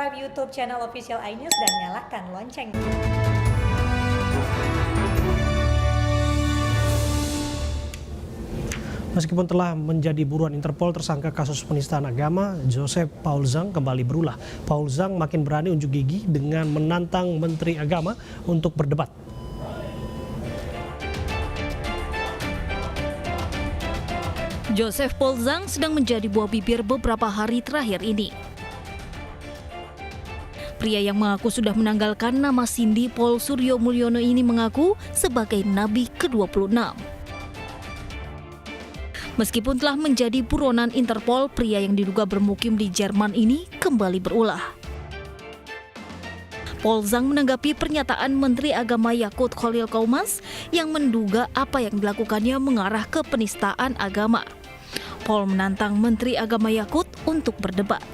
subscribe YouTube channel Official iNews dan nyalakan lonceng. Meskipun telah menjadi buruan Interpol, tersangka kasus penistaan agama, Joseph Paul Zhang kembali berulah. Paul Zhang makin berani unjuk gigi dengan menantang Menteri Agama untuk berdebat. Joseph Paul Zhang sedang menjadi buah bibir beberapa hari terakhir ini. Pria yang mengaku sudah menanggalkan nama Cindy Paul Suryo Mulyono ini mengaku sebagai nabi ke-26. Meskipun telah menjadi buronan Interpol, pria yang diduga bermukim di Jerman ini kembali berulah. Paul Zhang menanggapi pernyataan Menteri Agama Yakut Khalil Qaumas yang menduga apa yang dilakukannya mengarah ke penistaan agama. Paul menantang Menteri Agama Yakut untuk berdebat.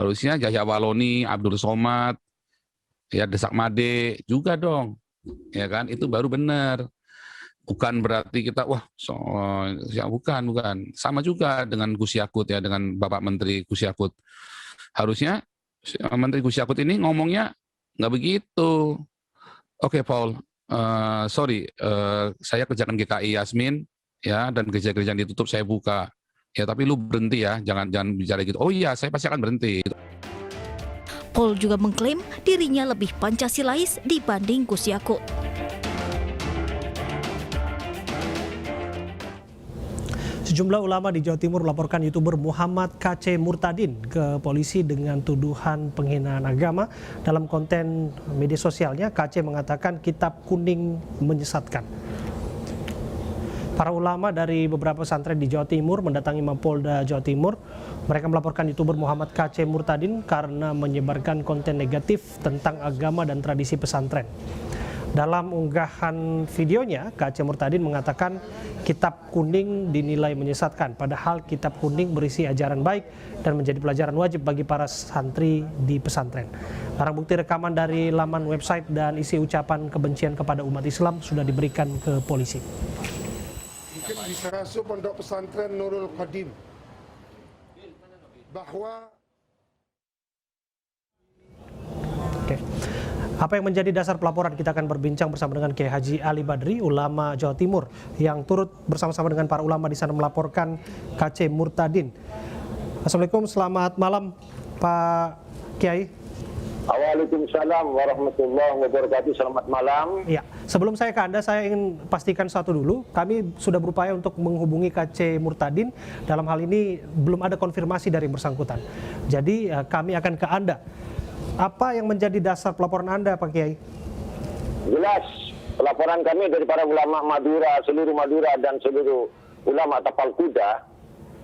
Harusnya Yahya Waloni, Abdul Somad, ya Desak Made juga dong, ya kan? Itu baru benar. Bukan berarti kita bukan. Sama juga dengan Gus Yakut ya, dengan Bapak Menteri Gus Yakut. Harusnya Menteri Gus Yakut ini ngomongnya nggak begitu. Oke, Paul, saya kerjakan GKI Yasmin ya, dan gereja-gereja yang ditutup saya buka. Ya, tapi lu berhenti ya, jangan bicara gitu. Oh iya, saya pasti akan berhenti. Paul juga mengklaim dirinya lebih Pancasilais dibanding Gus Yakut. Sejumlah ulama di Jawa Timur melaporkan YouTuber Muhammad KC Murtadin ke polisi dengan tuduhan penghinaan agama. Dalam konten media sosialnya, KC mengatakan kitab kuning menyesatkan. Para ulama dari beberapa pesantren di Jawa Timur mendatangi Mapolda Jawa Timur. Mereka melaporkan YouTuber Muhammad KC Murtadin karena menyebarkan konten negatif tentang agama dan tradisi pesantren. Dalam unggahan videonya, KC Murtadin mengatakan kitab kuning dinilai menyesatkan, padahal kitab kuning berisi ajaran baik dan menjadi pelajaran wajib bagi para santri di pesantren. Barang bukti rekaman dari laman website dan isi ucapan kebencian kepada umat Islam sudah diberikan ke polisi. Mungkin bisa masuk pondok pesantren Nurul Qadim bahwa Apa yang menjadi dasar pelaporan? Kita akan berbincang bersama dengan Kiai Haji Ali Badri, ulama Jawa Timur, yang turut bersama-sama dengan para ulama di sana melaporkan KC Murtadin. Assalamualaikum, selamat malam Pak Kiai. Waalaikumsalam warahmatullahi wabarakatuh. Selamat malam. Ya, sebelum saya ke Anda, saya ingin pastikan satu dulu. Kami sudah berupaya untuk menghubungi KC Murtadin. Dalam hal ini belum ada konfirmasi dari bersangkutan. Jadi kami akan ke Anda. Apa yang menjadi dasar pelaporan Anda, Pak Kiai? Jelas, pelaporan kami dari para ulama Madura, seluruh Madura dan seluruh ulama Tapal Kuda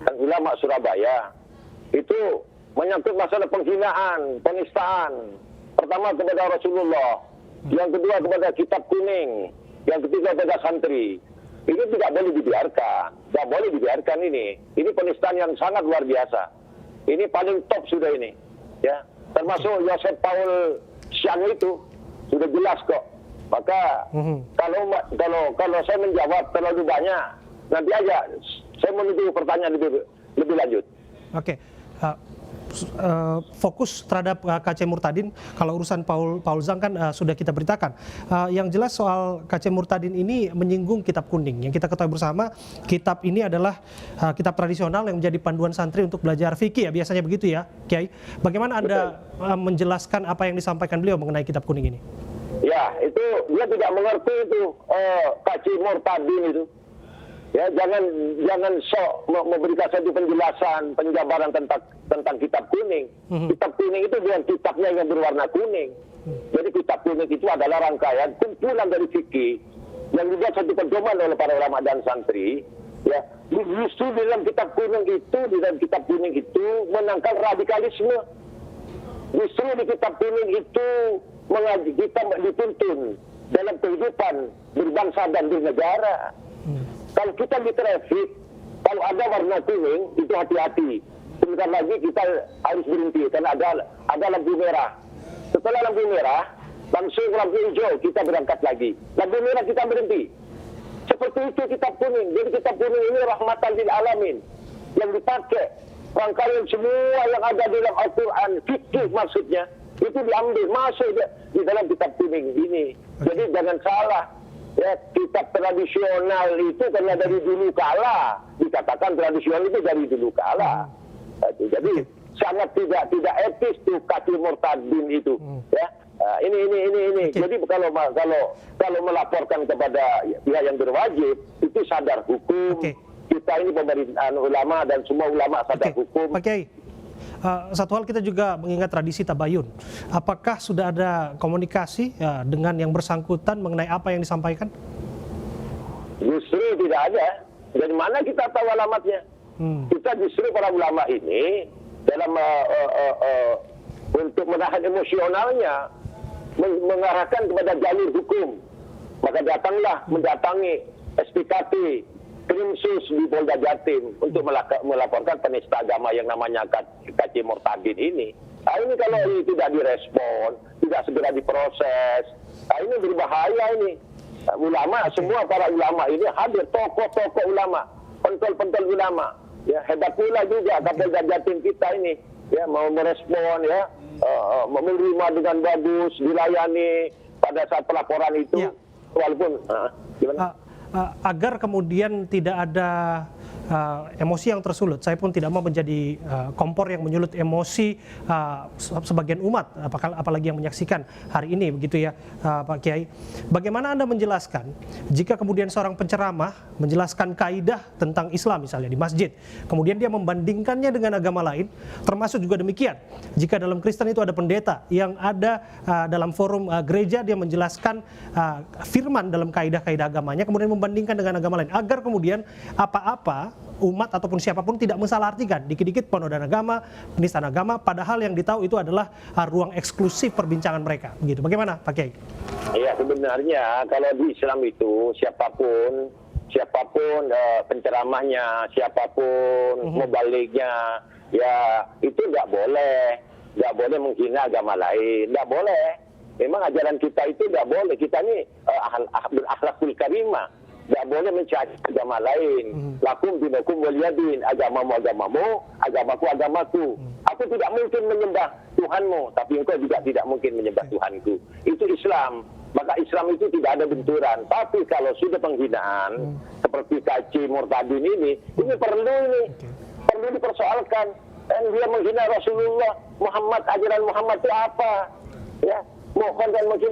dan ulama Surabaya itu menyangkut masalah penghinaan, penistaan. Pertama kepada Rasulullah, yang kedua kepada kitab kuning, yang ketiga kepada santri. Ini tidak boleh dibiarkan, tidak boleh dibiarkan ini. Ini penistaan yang sangat luar biasa. Ini paling top sudah ini, ya. Termasuk Joseph Paul Zhang itu sudah jelas kok. Maka kalau saya menjawab terlalu banyak, nanti aja saya menuju pertanyaan lebih lanjut. Oke. Fokus terhadap KC Murtadin. Kalau urusan Paul Zhang kan sudah kita beritakan. Yang jelas soal KC Murtadin ini menyinggung kitab kuning. Yang kita ketahui bersama, kitab ini adalah kitab tradisional yang menjadi panduan santri untuk belajar fikih ya, biasanya begitu ya, Kiai. Bagaimana Anda menjelaskan apa yang disampaikan beliau mengenai kitab kuning ini? Ya, itu dia tidak mengerti itu KC Murtadin itu. Ya, jangan sok memberikan satu penjelasan, penjabaran tentang kitab kuning. Kitab kuning itu bukan kitabnya yang berwarna kuning. Jadi kitab kuning itu adalah rangkaian kumpulan dari fikih yang dibuat satu pedoman oleh para ulama dan santri. Ya, justru di dalam kitab kuning itu menangkal radikalisme. Justru di kitab kuning itu mengaji kita dituntun dalam kehidupan berbangsa dan bernegara. Kalau kita di traffic, kalau ada warna kuning, itu hati-hati. Sebentar lagi kita harus berhenti, karena ada lampu merah. Setelah lampu merah, langsung lampu hijau, kita berangkat lagi. Lampu merah kita berhenti. Seperti itu kitab kuning. Jadi kitab kuning ini rahmatan lil alamin. Yang dipakai rangkaian semua yang ada dalam Al-Quran, fikih maksudnya, itu diambil masuk di dalam kitab kuning ini. Jadi jangan salah, ya, kitab tradisional itu karena dari dulu kala, dikatakan tradisional itu dari dulu kala. Jadi sangat tidak etis tuh kaki murtadin itu, ya. Ini. Okay. Jadi kalau melaporkan kepada pihak yang berwajib, itu sadar hukum. Okay. Kita ini pemerintahan ulama dan semua ulama sadar hukum. Oke. Satu hal kita juga mengingat tradisi tabayun. Apakah sudah ada komunikasi dengan yang bersangkutan mengenai apa yang disampaikan? Justru tidak ada. Dari mana kita tahu alamatnya? Kita justru para ulama ini dalam untuk menahan emosionalnya, mengarahkan kepada jalur hukum. Maka datanglah mendatangi SPKT Krimsus di Polda Jatim untuk melaporkan penista agama yang namanya KC Murtadin ini. Nah, ini kalau ini tidak direspon, tidak segera diproses, nah, ini berbahaya ini. Ulama, semua para ulama ini hadir, tokoh-tokoh ulama, pentol-pentol ulama. Ya, hebat pula juga Kapolda Jatim kita ini, ya, mau merespon, ya, menerima dengan bagus, dilayani pada saat pelaporan itu, walaupun gimana? Agar kemudian tidak ada emosi yang tersulut. Saya pun tidak mau menjadi kompor yang menyulut emosi sebagian umat, apalagi yang menyaksikan hari ini, begitu ya, Pak Kiai. Bagaimana Anda menjelaskan jika kemudian seorang penceramah menjelaskan kaidah tentang Islam misalnya di masjid, kemudian dia membandingkannya dengan agama lain, termasuk juga demikian jika dalam Kristen itu ada pendeta yang ada dalam forum gereja, dia menjelaskan firman dalam kaidah-kaidah agamanya, kemudian membandingkan dengan agama lain, agar kemudian apa-apa umat ataupun siapapun tidak mensalahartikan, dikit-dikit penuduhan agama, penistaan agama, padahal yang ditahu itu adalah ruang eksklusif perbincangan mereka. Begitu. Bagaimana, Pak Kiai? Iya, sebenarnya kalau di Islam itu siapapun penceramahnya, siapapun mubalignya, ya itu nggak boleh menghina agama lain, nggak boleh. Memang ajaran kita itu nggak boleh. Kita ini berakhlakul karimah. Tidak boleh mencaci agama lain. Lakum dinakum waliyadin. Agamamu agamamu, agamaku agamaku. Aku tidak mungkin menyembah Tuhanmu, tapi engkau juga tidak mungkin menyembah Tuhanku. Itu Islam. Maka Islam itu tidak ada benturan. Tapi kalau sudah penghinaan seperti KC Murtadin ini perlu dipersoalkan. Dan dia menghina Rasulullah Muhammad, ajaran Muhammad itu apa? Ya, mohon dan mungkin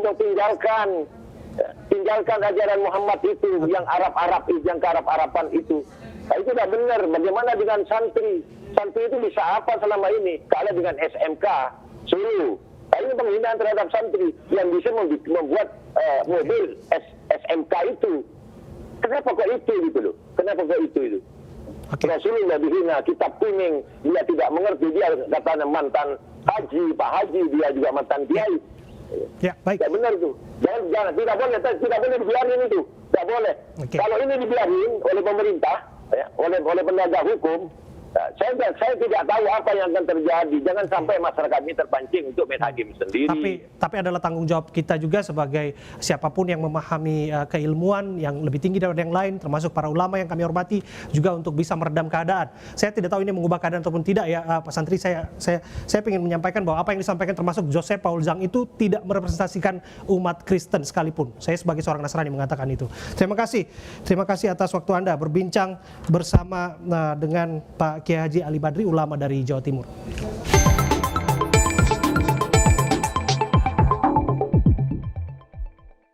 tinggalkan ajaran Muhammad itu, yang Arab-Arab itu, yang kearab-araban itu. Nah, itu tidak benar. Bagaimana dengan santri? Santri itu bisa apa selama ini? Kalah dengan SMK, Sulu. Nah, ini penghinaan terhadap santri yang bisa membuat mobil SMK itu. Kenapa kok itu gitu loh? Kenapa kok itu? Okay. Rasulullah dihina, kitab kuning, dia tidak mengerti, dia katanya mantan haji, Pak Haji, dia juga mantan kiai. Ya, baik. Tidak benar itu. Jangan, tidak boleh dibiarin itu. Tidak boleh. Okay. Kalau ini dibiarin oleh pemerintah, ya, oleh penegak hukum, saya tidak tahu apa yang akan terjadi. Jangan sampai masyarakat ini terpancing untuk main hakim sendiri. Tapi adalah tanggung jawab kita juga sebagai siapapun yang memahami keilmuan yang lebih tinggi daripada yang lain, termasuk para ulama yang kami hormati, juga untuk bisa meredam keadaan. Saya tidak tahu ini mengubah keadaan ataupun tidak ya, Pak Santri. Saya ingin menyampaikan bahwa apa yang disampaikan termasuk Joseph Paul Zhang itu tidak merepresentasikan umat Kristen sekalipun. Saya sebagai seorang Nasrani mengatakan itu. Terima kasih atas waktu Anda berbincang bersama dengan Pak Kiai Haji Ali Badri, ulama dari Jawa Timur.